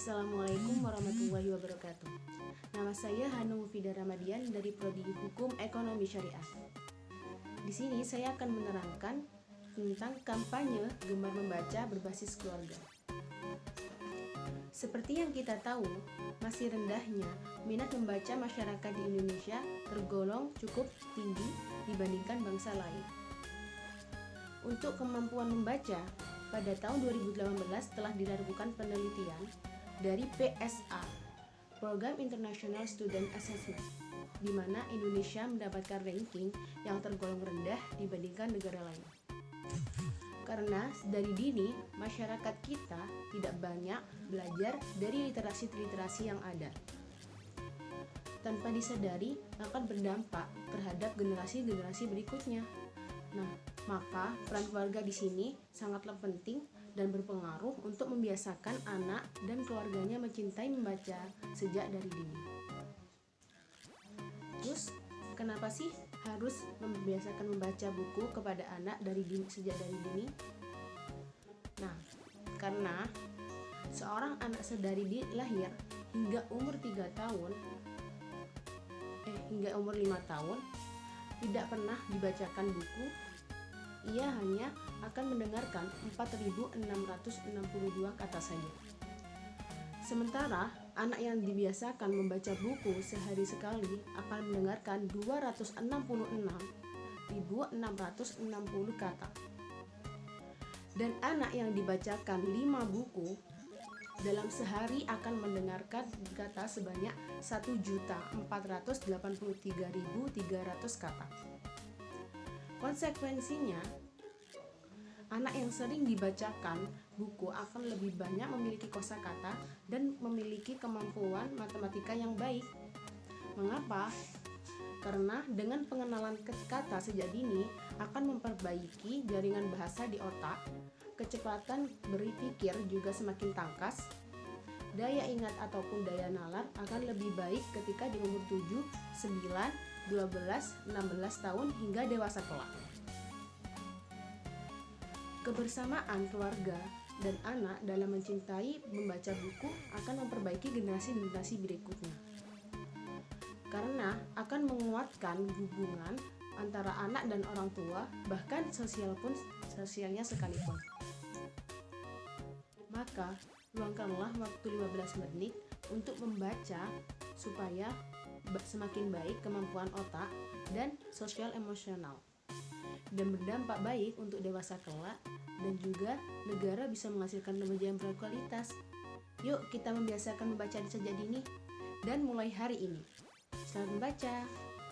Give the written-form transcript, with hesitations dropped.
Assalamualaikum warahmatullahi wabarakatuh. Nama saya Hanum Mufidah Ramadian dari Prodi Hukum Ekonomi Syariah. Di sini saya akan menerangkan tentang kampanye gemar membaca berbasis keluarga. Seperti yang kita tahu, masih rendahnya minat membaca masyarakat di Indonesia tergolong cukup tinggi dibandingkan bangsa lain. Untuk kemampuan membaca, pada tahun 2018 telah dilakukan penelitian dari PSA, Program International Student Assessment, di mana Indonesia mendapatkan ranking yang tergolong rendah dibandingkan negara lain. Karena dari dini, masyarakat kita tidak banyak belajar dari literasi-literasi yang ada. Tanpa disadari akan berdampak terhadap generasi-generasi berikutnya. Nah, maka peran keluarga di sini sangatlah penting dan berpengaruh untuk membiasakan anak dan keluarganya mencintai membaca sejak dari dini. Terus, kenapa sih harus membiasakan membaca buku kepada anak sejak dari dini? Nah, karena seorang anak sedari lahir hingga umur 5 tahun tidak pernah dibacakan buku, ia hanya akan mendengarkan 4.662 kata saja. Sementara anak yang dibiasakan membaca buku sehari sekali akan mendengarkan 266.660 kata. Dan anak yang dibacakan 5 buku dalam sehari akan mendengarkan kata sebanyak 1.483.300 kata. Konsekuensinya, anak yang sering dibacakan buku akan lebih banyak memiliki kosakata dan memiliki kemampuan matematika yang baik. Mengapa? Karena dengan pengenalan kata sejak dini akan memperbaiki jaringan bahasa di otak, kecepatan berpikir juga semakin tangkas, daya ingat ataupun daya nalar akan lebih baik ketika di umur 7, 9, 12, 16 tahun hingga dewasa kelak. Kebersamaan keluarga dan anak dalam mencintai membaca buku akan memperbaiki generasi-generasi berikutnya. Karena akan menguatkan hubungan antara anak dan orang tua, bahkan sosialnya sekalipun. Maka, luangkanlah waktu 15 menit untuk membaca supaya semakin baik kemampuan otak dan sosial emosional, dan berdampak baik untuk dewasa kelak, dan juga negara bisa menghasilkan remaja yang berkualitas. Yuk kita membiasakan membaca sejak dini dan mulai hari ini. Selamat membaca.